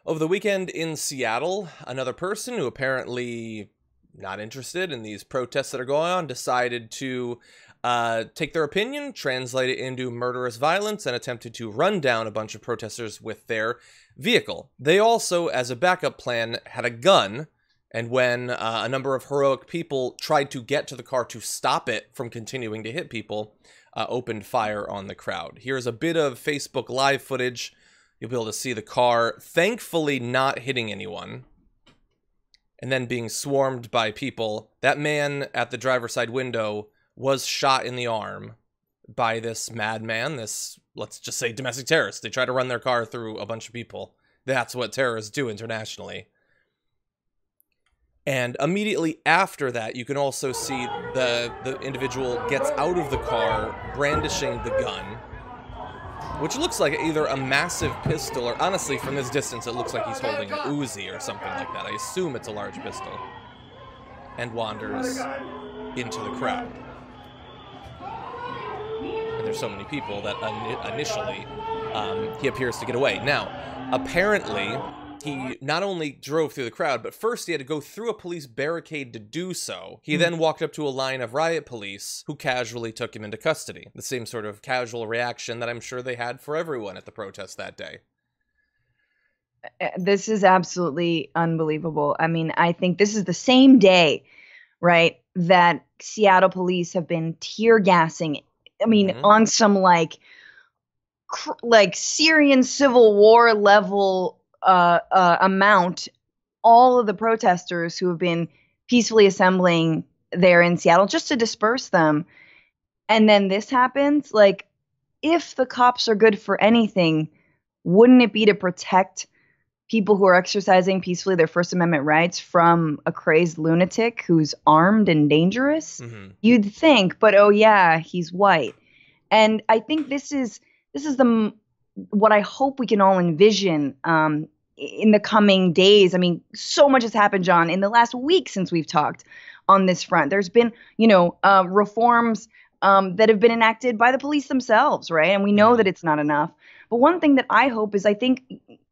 Over the weekend in Seattle, another person who apparently not interested in these protests that are going on decided to take their opinion, translate it into murderous violence, and attempted to run down a bunch of protesters with their vehicle. They also, as a backup plan, had a gun, and when a number of heroic people tried to get to the car to stop it from continuing to hit people, opened fire on the crowd. Here's a bit of Facebook Live footage. You'll be able to see the car thankfully not hitting anyone, and then being swarmed by people. That man at the driver's side window was shot in the arm by this madman, this, let's just say, domestic terrorist. They try to run their car through a bunch of people. That's what terrorists do internationally. And immediately after that, you can also see the individual gets out of the car brandishing the gun, which looks like either a massive pistol, or honestly, from this distance, it looks like he's holding an Uzi or something like that. I assume it's a large pistol. And wanders into the crowd. And there's so many people that initially he appears to get away. Now, apparently, he not only drove through the crowd, but first he had to go through a police barricade to do so. He then walked up to a line of riot police who casually took him into custody. The same sort of casual reaction that I'm sure they had for everyone at the protest that day. This is absolutely unbelievable. I mean, I think this is the same day, right, that Seattle police have been tear gassing. I mean, on some like Syrian civil war level amount, all of the protesters who have been peacefully assembling there in Seattle just to disperse them. And then this happens. Like, if the cops are good for anything, wouldn't it be to protect people who are exercising peacefully their First Amendment rights from a crazed lunatic who's armed and dangerous? You'd think, but oh yeah, he's white. And I think this is what I hope we can all envision in the coming days. I mean, so much has happened, John, in the last week since we've talked on this front. There's been, reforms that have been enacted by the police themselves, right? And we know that it's not enough. But one thing that I hope is, I think,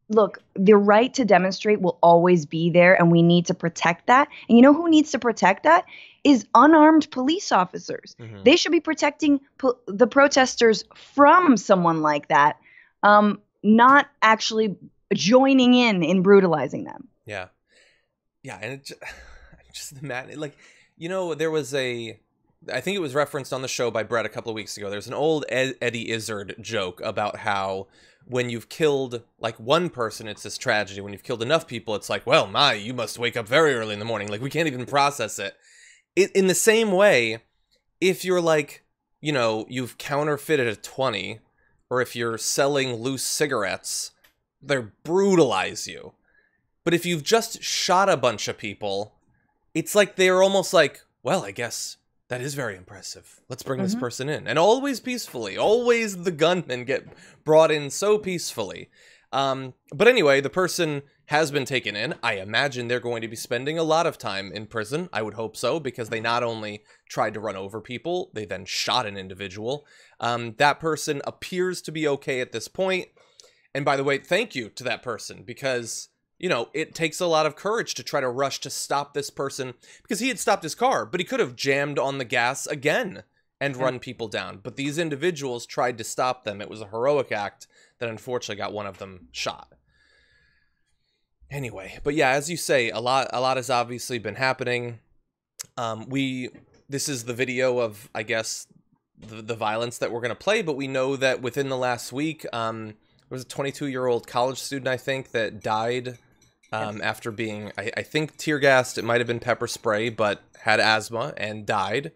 look, the right to demonstrate will always be there, and we need to protect that. And you know who needs to protect that? Is unarmed police officers. They should be protecting the protesters from someone like that, not actually joining in brutalizing them. Yeah. And it just mad. Like, there was I think it was referenced on the show by Brett a couple of weeks ago. There's an old Eddie Izzard joke about how when you've killed like one person, it's this tragedy. When you've killed enough people, it's like, well, you must wake up very early in the morning. Like, we can't even process it. In the same way, if you're like, you've counterfeited a 20, or if you're selling loose cigarettes, they brutalize you. But if you've just shot a bunch of people, it's like they're almost like, well, I guess that is very impressive. Let's bring this person in. And always peacefully. Always the gunmen get brought in so peacefully. But anyway, the person has been taken in. I imagine they're going to be spending a lot of time in prison. I would hope so, because they not only tried to run over people, they then shot an individual. That person appears to be okay at this point. And by the way, thank you to that person, because, it takes a lot of courage to try to rush to stop this person, because he had stopped his car, but he could have jammed on the gas again and run people down. But these individuals tried to stop them. It was a heroic act that unfortunately got one of them shot. Anyway, but yeah, as you say, a lot has obviously been happening. This is the video of, I guess, the violence that we're going to play, but we know that within the last week, there was a 22-year-old college student, I think, that died after being, I think, tear gassed. It might have been pepper spray, but had asthma and died.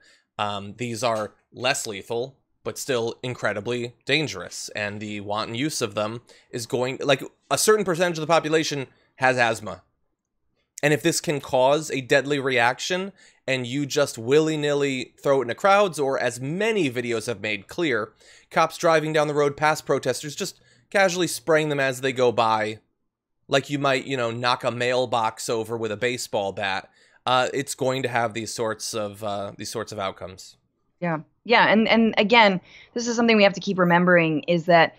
These are less lethal, but still incredibly dangerous. And the wanton use of them is going, like, a certain percentage of the population has asthma. And if this can cause a deadly reaction, and you just willy-nilly throw it into crowds, or as many videos have made clear, cops driving down the road past protesters, just casually spraying them as they go by, like you might, knock a mailbox over with a baseball bat, it's going to have these sorts of outcomes. Yeah. And again, this is something we have to keep remembering, is that,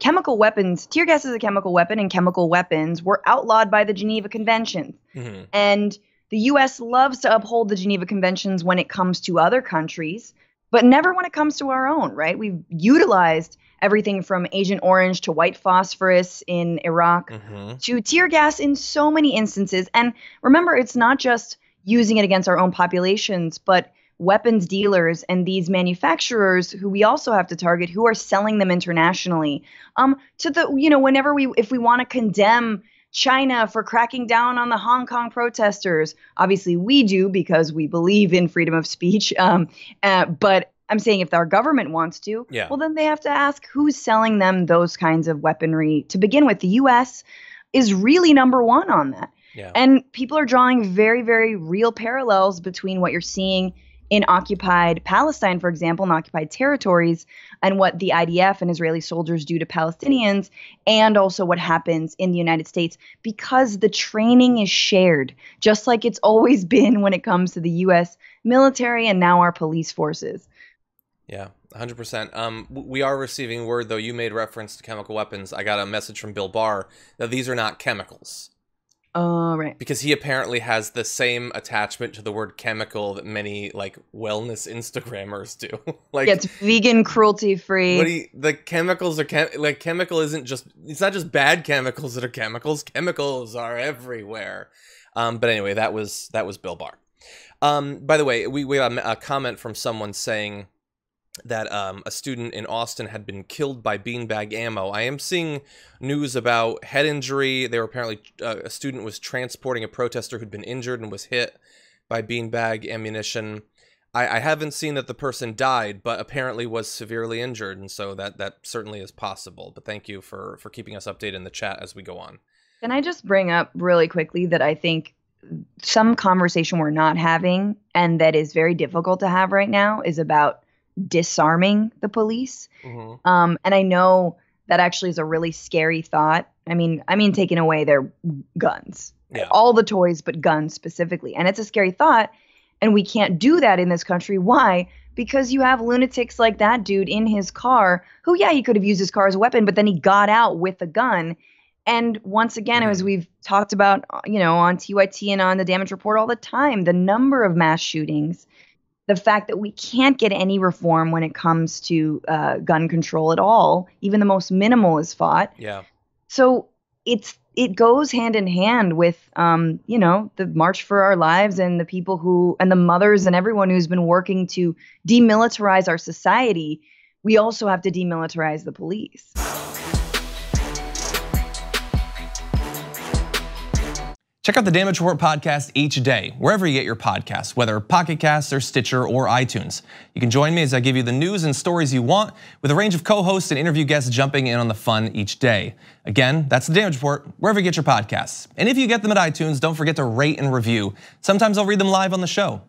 chemical weapons, tear gas is a chemical weapon, and chemical weapons were outlawed by the Geneva Conventions. Mm-hmm. And the U.S. loves to uphold the Geneva Conventions when it comes to other countries, but never when it comes to our own, right? We've utilized everything from Agent Orange to white phosphorus in Iraq to tear gas in so many instances. And remember, it's not just using it against our own populations, but weapons dealers and these manufacturers who we also have to target, who are selling them internationally. If we want to condemn China for cracking down on the Hong Kong protesters, obviously we do because we believe in freedom of speech. But I'm saying if our government wants to, well, then they have to ask who's selling them those kinds of weaponry. To begin with, the U.S. is really number one on that. Yeah. And people are drawing very, very real parallels between what you're seeing in occupied Palestine, for example, in occupied territories, and what the IDF and Israeli soldiers do to Palestinians, and also what happens in the United States, because the training is shared, just like it's always been when it comes to the U.S. military and now our police forces. Yeah, 100%. We are receiving word, though. You made reference to chemical weapons. I got a message from Bill Barr that these are not chemicals. Right. Because he apparently has the same attachment to the word chemical that many wellness Instagrammers do. It's vegan, cruelty free. The chemicals are chemical isn't just, it's not just bad chemicals that are chemicals. Chemicals are everywhere. But anyway, that was Bill Barr. By the way, we got a comment from someone saying that a student in Austin had been killed by beanbag ammo. I am seeing news about head injury. They were apparently, a student was transporting a protester who'd been injured and was hit by beanbag ammunition. I haven't seen that the person died, but apparently was severely injured, and so that certainly is possible. But thank you for keeping us updated in the chat as we go on. Can I just bring up really quickly that I think some conversation we're not having, and that is very difficult to have right now, is about disarming the police. And I know that actually is a really scary thought. I mean taking away their guns, all the toys, but guns specifically. And it's a scary thought. And we can't do that in this country. Why? Because you have lunatics like that dude in his car who, he could have used his car as a weapon, but then he got out with a gun. And once again, as we've talked about, on TYT and on the Damage Report all the time, the number of mass shootings, the fact that we can't get any reform when it comes to gun control at all, even the most minimal is fought. Yeah. So it goes hand in hand with, the March for Our Lives and the people and the mothers and everyone who's been working to demilitarize our society. We also have to demilitarize the police. Check out the Damage Report podcast each day, wherever you get your podcasts, whether Pocket Casts or Stitcher or iTunes. You can join me as I give you the news and stories you want, with a range of co-hosts and interview guests jumping in on the fun each day. Again, that's the Damage Report, wherever you get your podcasts. And if you get them at iTunes, don't forget to rate and review. Sometimes I'll read them live on the show.